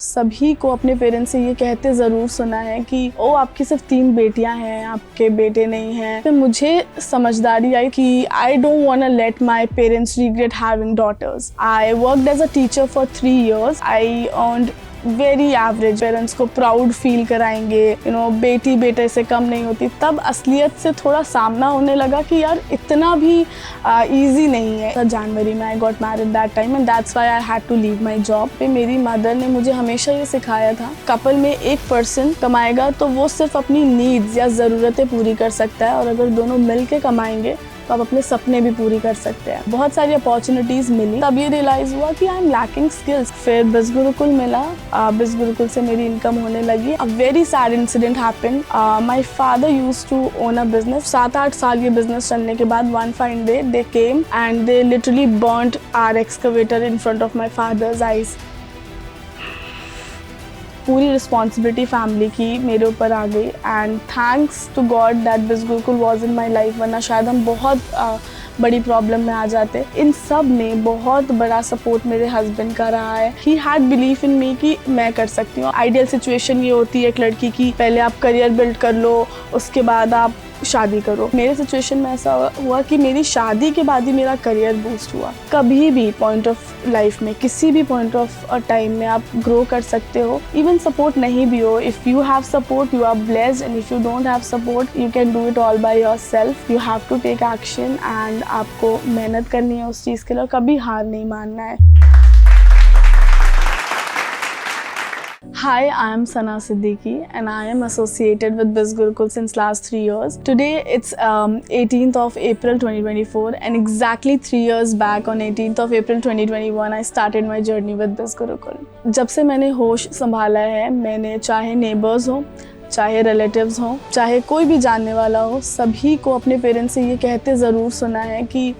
सभी को अपने पेरेंट्स से ये कहते ज़रूर सुना है कि ओ आपकी सिर्फ 3 बेटियां हैं, आपके बेटे नहीं हैं। फिर मुझे समझदारी आई कि I don't want to let my parents regret having daughters. I worked as a teacher for 3 years। I earned very average. Parents को प्राउड फील कराएंगे, बेटी बेटे से कम नहीं होती। तब असलियत से थोड़ा सामना होने लगा कि यार इतना भी इजी नहीं है। जनवरी में I got married that time and that's why I had to leave my job. पे मेरी मदर ने मुझे हमेशा ये सिखाया था, कपल में एक पर्सन कमाएगा तो वो सिर्फ अपनी नीड्स या ज़रूरतें पूरी कर सकता है, और अगर दोनों मिल के कमाएंगे तो आप अपने सपने भी पूरी कर सकते हैं। बहुत सारी अपॉर्चुनिटीज़ मिली, तब ये रियलाइज़ हुआ कि आई एम लैकिंग स्किल्स। फिर बिज़ गुरुकुल मिला, बिज़ गुरुकुल से मेरी इनकम होने लगी। A very sad incident happened. My father used to own a business. 7-8 साल ये बिजनेस चलने के बाद one fine day they came and they literally burned our excavator in front of my father's eyes. पूरी responsibility family की मेरे ऊपर आ गई and thanks to God that biz Gurukul was in my life, वरना शायद हम बहुत बड़ी प्रॉब्लम में आ जाते। इन सब में बहुत बड़ा सपोर्ट मेरे हस्बैंड का रहा है। He had believe in me कि मैं कर सकती हूँ। आइडियल सिचुएशन ये होती है एक लड़की की, पहले आप करियर बिल्ड कर लो, उसके बाद आप शादी करो। मेरे सिचुएशन में ऐसा हुआ कि मेरी शादी के बाद ही मेरा करियर बूस्ट हुआ। कभी भी पॉइंट ऑफ लाइफ में, किसी भी पॉइंट ऑफ टाइम में आप ग्रो कर सकते हो। इवन सपोर्ट नहीं भी हो, if you have support you are blessed, and if you don't have support you can do it all by yourself. You have to take action and आपको मेहनत करनी है उस चीज़ के लिए, कभी हार नहीं मानना है। Hi, I am Sana Siddiqui and I am associated with Biz Gurukul since last 3 years. Today it's 18th of April 2024 and exactly 3 years back on 18th of April 2021 I started my journey with Biz Gurukul. जब से मैंने होश संभाला है, मैंने चाहे neighbours हो, चाहे रिलेटिव्स हो, चाहे कोई भी जानने वाला हो, सभी को अपने पेरेंट्स से ये कहते ज़रूर सुना है कि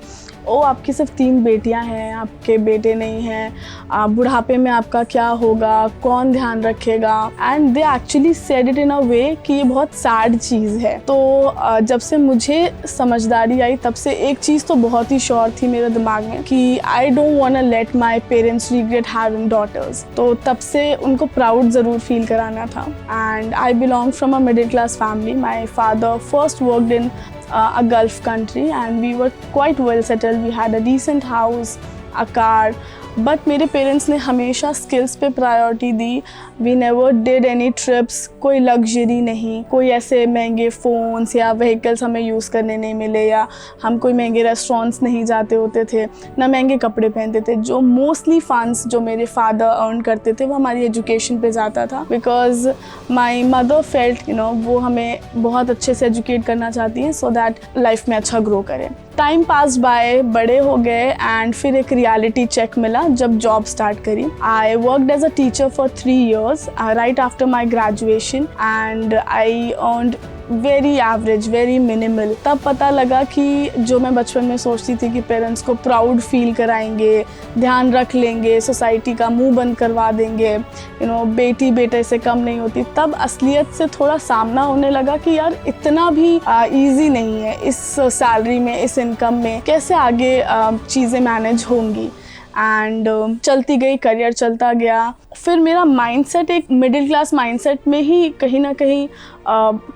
ओ आपकी सिर्फ 3 बेटियां हैं, आपके बेटे नहीं हैं, बुढ़ापे में आपका क्या होगा, कौन ध्यान रखेगा। And they actually said it in a way कि ये बहुत सैड चीज़ है। तो जब से मुझे समझदारी आई तब से एक चीज़ तो बहुत ही श्योर थी मेरे दिमाग में कि I don't want to let my parents regret having daughters. तो तब से उनको प्राउड ज़रूर फील कराना था। And I belong from a middle class family. My father first worked in a Gulf country and we were quite well settled. We had a decent house, a car, but मेरे parents ने हमेशा skills पे priority दी। We never did any trips, कोई luxury नहीं, कोई ऐसे महंगे फ़ोन्स या व्हीकल्स हमें यूज़ करने नहीं मिले, या हम कोई महंगे रेस्टोरेंट्स नहीं जाते होते थे, ना महंगे कपड़े पहनते थे। जो मोस्टली फंड्स जो मेरे फादर अर्न करते थे वो हमारी एजुकेशन पे जाता था, बिकॉज माई मदर फेल्ट वो हमें बहुत अच्छे से एजुकेट करना चाहती हैं सो दैट लाइफ में अच्छा ग्रो करें। टाइम पास बाय, बड़े हो गए एंड फिर एक रियलिटी चेक मिला जब जॉब स्टार्ट करी। I worked as a teacher for 3 years right after my graduation and I earned very average, very minimal. तब पता लगा कि जो मैं बचपन में सोचती थी कि पेरेंट्स को प्राउड फील कराएंगे, ध्यान रख लेंगे, सोसाइटी का मुंह बंद करवा देंगे, बेटी बेटे से कम नहीं होती। तब असलियत से थोड़ा सामना होने लगा कि यार इतना भी इजी नहीं है, इस सैलरी में, इस इनकम में कैसे आगे चीज़ें मैनेज होंगी। एंड चलती गई, करियर चलता गया। फिर मेरा माइंडसेट एक मिडिल क्लास माइंडसेट में ही कहीं ना कहीं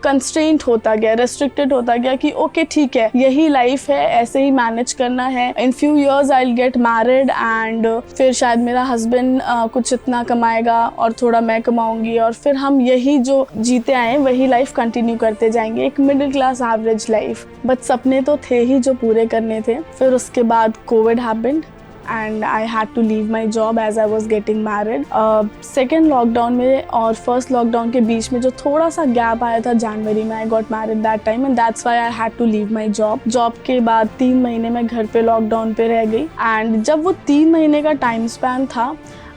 कंस्ट्रेंट होता गया, रेस्ट्रिक्टेड होता गया कि ओके ठीक है, यही लाइफ है, ऐसे ही मैनेज करना है। In few years I will get married and फिर शायद मेरा हस्बैंड कुछ इतना कमाएगा और थोड़ा मैं कमाऊंगी, और फिर हम यही जो जीते आए वही लाइफ कंटिन्यू करते जाएंगे, एक middle class average life. But सपने तो थे ही जो पूरे करने थे। फिर उसके बाद Covid happened and I had to leave my job as I was getting married. Second lockdown में और फर्स्ट लॉकडाउन के बीच में जो थोड़ा सा गैप आया था, जनवरी में I got married that time and that's why I had to leave my job. Job के बाद 3 महीने मैं घर पे लॉकडाउन पे रह गई एंड जब वो 3 महीने का टाइम स्पैन था,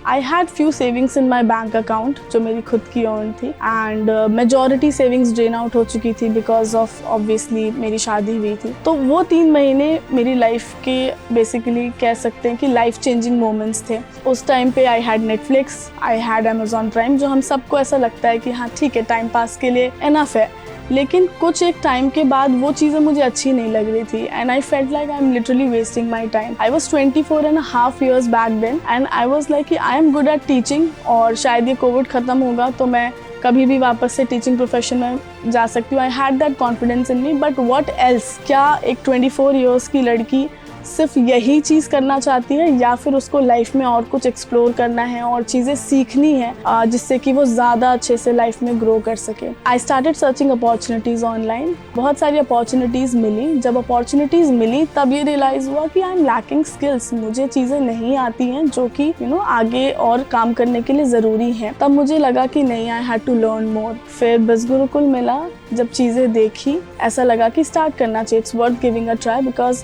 I had few savings in my bank account जो मेरी खुद की अर्न थी and majority savings drain out हो चुकी थी बिकॉज ऑफ ऑब्वियसली मेरी शादी हुई थी। तो वो 3 महीने मेरी लाइफ के बेसिकली कह सकते हैं कि लाइफ चेंजिंग मोमेंट्स थे। उस टाइम पे I had Netflix, I had Amazon prime, जो हम सबको ऐसा लगता है कि हाँ ठीक है, टाइम पास के लिए इनफ है। लेकिन कुछ एक टाइम के बाद वो चीज़ें मुझे अच्छी नहीं लग रही थी and I felt like I am literally wasting my time. I was 24.5 years back then and I was like कि I am good at teaching और शायद ये कोविड ख़त्म होगा तो मैं कभी भी वापस से टीचिंग प्रोफेशन में जा सकती हूँ. I had that confidence in me. But what else, क्या एक 24 years की लड़की सिर्फ यही चीज़ करना चाहती है या फिर उसको लाइफ में और कुछ एक्सप्लोर करना है और चीज़ें सीखनी है जिससे कि वो ज़्यादा अच्छे से लाइफ में ग्रो कर सके. I started searching opportunities online. बहुत सारी अपॉर्चुनिटीज़ मिली. जब अपॉर्चुनिटीज़ मिली तब ये रियलाइज़ हुआ कि आई एम लैकिंग स्किल्स. मुझे चीज़ें नहीं आती हैं जो कि आगे और काम करने के लिए ज़रूरी हैं. तब मुझे लगा कि नहीं, I had to learn more. फिर बिज़ गुरुकुल मिला. जब चीज़ें देखी ऐसा लगा कि स्टार्ट करना चाहिए. It's worth giving a try because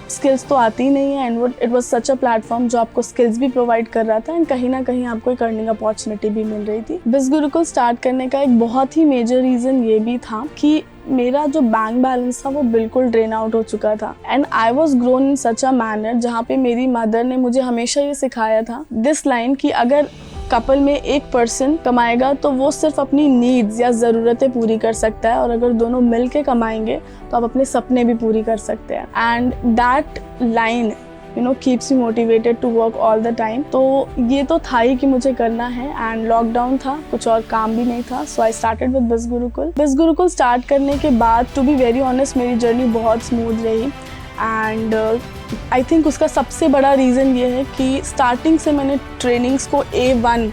skills तो आती नहीं है and it was such a platform जो आपको स्किल्स भी प्रोवाइड कर रहा था एंड कहीं ना कहीं आपको एक अर्निंग अपॉर्चुनिटी भी मिल रही थी. बिज़ गुरुकुल स्टार्ट करने का एक बहुत ही मेजर रीज़न ये भी था कि मेरा जो बैंक बैलेंस था वो बिल्कुल ड्रेन आउट हो चुका था and I was grown in such a manner जहाँ पे मेरी मदर ने मुझे हमेशा ये सिखाया था दिस लाइन कि अगर कपल में एक पर्सन कमाएगा तो वो सिर्फ अपनी नीड्स या ज़रूरतें पूरी कर सकता है और अगर दोनों मिल के कमाएंगे तो आप अपने सपने भी पूरी कर सकते हैं. And that line keeps me motivated to work all the time. तो ये तो था ही कि मुझे करना है एंड लॉकडाउन था, कुछ और काम भी नहीं था. So I started with Biz Gurukul. Biz Gurukul start करने के बाद टू बी वेरी ऑनेस्ट मेरी जर्नी बहुत स्मूथ रही एंड आई थिंक उसका सबसे बड़ा रीज़न ये है कि स्टार्टिंग से मैंने ट्रेनिंग्स को A1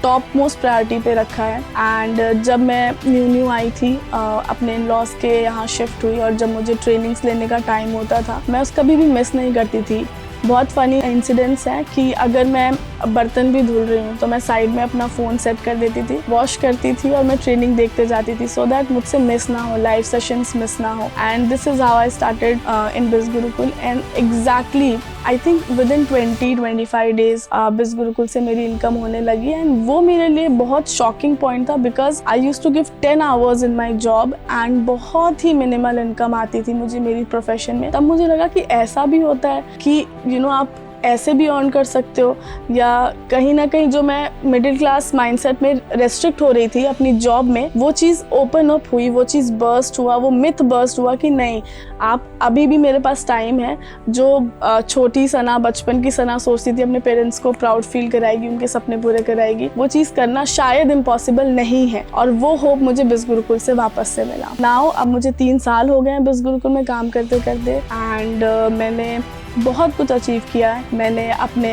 टॉप मोस्ट प्रायोरिटी पे रखा है. एंड जब मैं न्यू आई थी अपने इन-लॉज के यहाँ शिफ्ट हुई और जब मुझे ट्रेनिंग्स लेने का टाइम होता था मैं उसका कभी भी मिस नहीं करती थी. बहुत फ़नी इंसिडेंट्स हैं कि अगर मैं बर्तन भी धुल रही हूँ तो मैं साइड में अपना फ़ोन सेट कर देती थी, वॉश करती थी और मैं ट्रेनिंग देखते जाती थी सो दैट मुझसे मिस ना हो, लाइव सेशंस मिस ना हो. And this is how I started in biz Gurukul and exactly I think with in 20-25 days बिज़ गुरुकुल से मेरी इनकम होने लगी एंड वो मेरे लिए बहुत शॉकिंग पॉइंट था because I use to give 10 hours in my job एंड बहुत ही मिनिमल इनकम आती थी मुझे मेरी प्रोफेशन में. तब मुझे लगा कि ऐसा भी होता है कि आप ऐसे भी अर्न कर सकते हो या कहीं ना कहीं जो मैं मिडिल क्लास माइंडसेट में रेस्ट्रिक्ट हो रही थी अपनी जॉब में वो चीज़ ओपन अप हुई, वो चीज़ बर्स्ट हुआ, वो मिथ बर्स्ट हुआ कि नहीं, आप अभी भी मेरे पास टाइम है. जो छोटी सना बचपन की सना सोचती थी अपने पेरेंट्स को प्राउड फील कराएगी, उनके सपने पूरे कराएगी, वो चीज़ करना शायद इम्पॉसिबल नहीं है और वो होप मुझे बिज़ गुरुकुल से वापस से मिला. नाउ अब मुझे 3 साल हो गए हैं बिज़ गुरुकुल में काम करते करते एंड मैंने बहुत कुछ अचीव किया है. मैंने अपने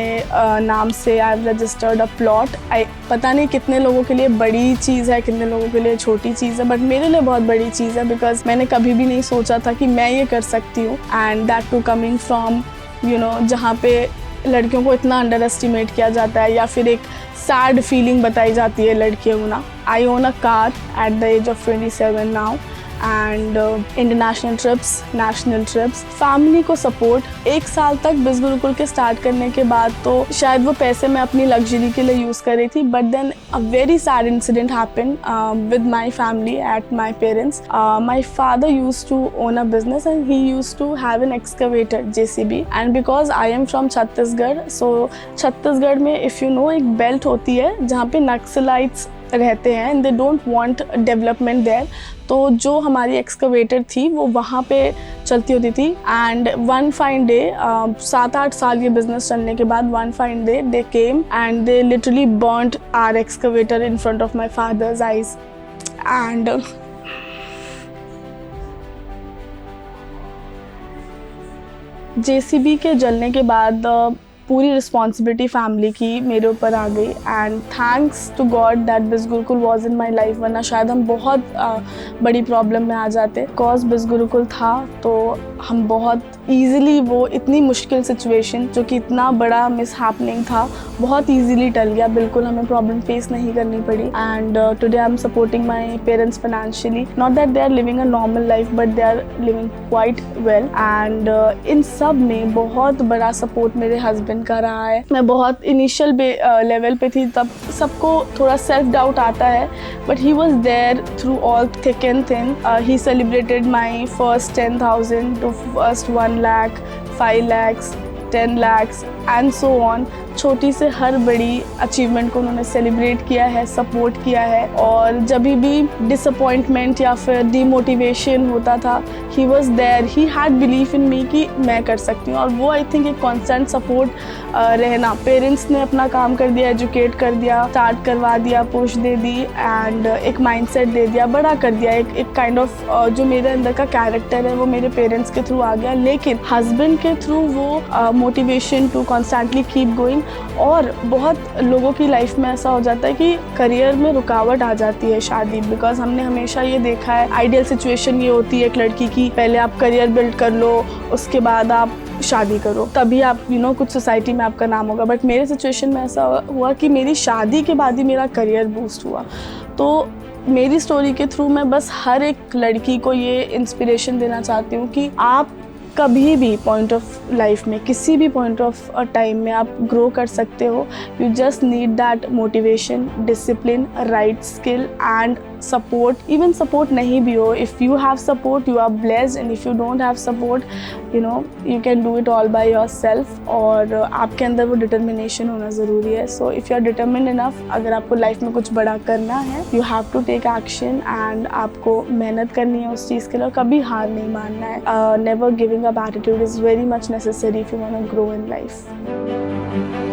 नाम से I have registered a plot. पता नहीं कितने लोगों के लिए बड़ी चीज़ है, कितने लोगों के लिए छोटी चीज़ है, बट मेरे लिए बहुत बड़ी चीज़ है बिकॉज मैंने कभी भी नहीं सोचा था कि मैं ये कर सकती हूँ and that too coming from जहाँ पे लड़कियों को इतना अंडर एस्टिमेट किया जाता है या फिर एक सैड फीलिंग बताई जाती है लड़कियों को ना. I own a car at the age of 27 now and international trips, national trips, family को सपोर्ट. 1 साल तक बिज़ गुरुकुल के स्टार्ट करने के बाद तो शायद वो पैसे मैं अपनी लग्जरी के लिए यूज़ कर रही थी but then a very sad incident happen with my family at my parents. My father use to own a business and he use to have an excavator JCB and because I am from Chhattisgarh so Chhattisgarh में if you know एक belt होती है जहाँ पे नक्सलाइट्स रहते हैं and they don't want development there. तो जो हमारी एक्सकवेटर थी वो वहाँ पे चलती होती थी एंड वन फाइन डे 7-8 साल ये बिजनेस चलने के बाद one fine day they came and they literally burned our excavator in front of my father's eyes and JCB के जलने के बाद पूरी रिस्पॉन्सिबिलिटी फैमिली की मेरे ऊपर आ गई and thanks to God that biz Gurukul was in my life, वरना शायद हम बहुत बड़ी प्रॉब्लम में आ जाते. बिकॉज बिज़ गुरुकुल था तो हम बहुत ईज़िली वो इतनी मुश्किल सिचुएशन जो कि इतना बड़ा मिस हैपनिंग था बहुत ईज़िली टल गया. बिल्कुल हमें प्रॉब्लम फेस नहीं करनी पड़ी and today I am supporting my parents financially. Not that they are living a normal life but they are living quite well and इन सब में बहुत बड़ा सपोर्ट मेरे हस्बैंड का रहा है. मैं बहुत इनिशियल लेवल पे थी तब सबको थोड़ा सेल्फ डाउट आता है but he was there through all thick and thin. He celebrated my first 10,000 to first 1 lakh, 5 lakhs, 10 lakhs, and so on. छोटी से हर बड़ी अचीवमेंट को उन्होंने सेलिब्रेट किया है, सपोर्ट किया है, और जब भी डिसअपॉइंटमेंट या फिर डीमोटिवेशन होता था, he was there, he had belief in me कि मैं कर सकती हूँ। और वो आई थिंक एक कॉन्स्टेंट सपोर्ट रहना, पेरेंट्स ने अपना काम कर दिया, एजुकेट कर दिया, स्टार्ट करवा दिया, पुश दे दी, एंड एक माइंडसेट दे दिया, बड़ा कर दिया। एक काइंड ऑफ जो मेरे अंदर का कैरेक्टर है वो मेरे पेरेंट्स के थ्रू आ गया, लेकिन हस्बैंड के थ्रू वो motivation to constantly keep going. और बहुत लोगों की लाइफ में ऐसा हो जाता है कि करियर में रुकावट आ जाती है शादी, बिकॉज हमने हमेशा ये देखा है, आइडियल सिचुएशन ये होती है एक लड़की की, पहले आप करियर बिल्ड कर लो, उसके बाद आप शादी करो, तभी आप कुछ सोसाइटी में आपका नाम होगा। बट मेरे सिचुएशन में ऐसा हुआ कि मेरी शादी के बाद ही मेरा करियर बूस्ट हुआ। तो मेरी स्टोरी के थ्रू मैं बस हर एक लड़की को ये इंस्पिरेशन देना चाहती हूँ कि आप कभी भी पॉइंट ऑफ लाइफ में, किसी भी पॉइंट ऑफ टाइम में आप ग्रो कर सकते हो। You just need that motivation, discipline, right skill and support. Even support नहीं भी हो, if you have support you are blessed, and if you don't have support you can do it all by yourself. और आपके अंदर वो determination होना ज़रूरी है। So if you are determined enough, अगर आपको लाइफ में कुछ बड़ा करना है, you have to take action, and आपको मेहनत करनी है उस चीज़ के लिए, कभी हार नहीं मानना है। Never giving up attitude is very much necessary if you want to grow in life.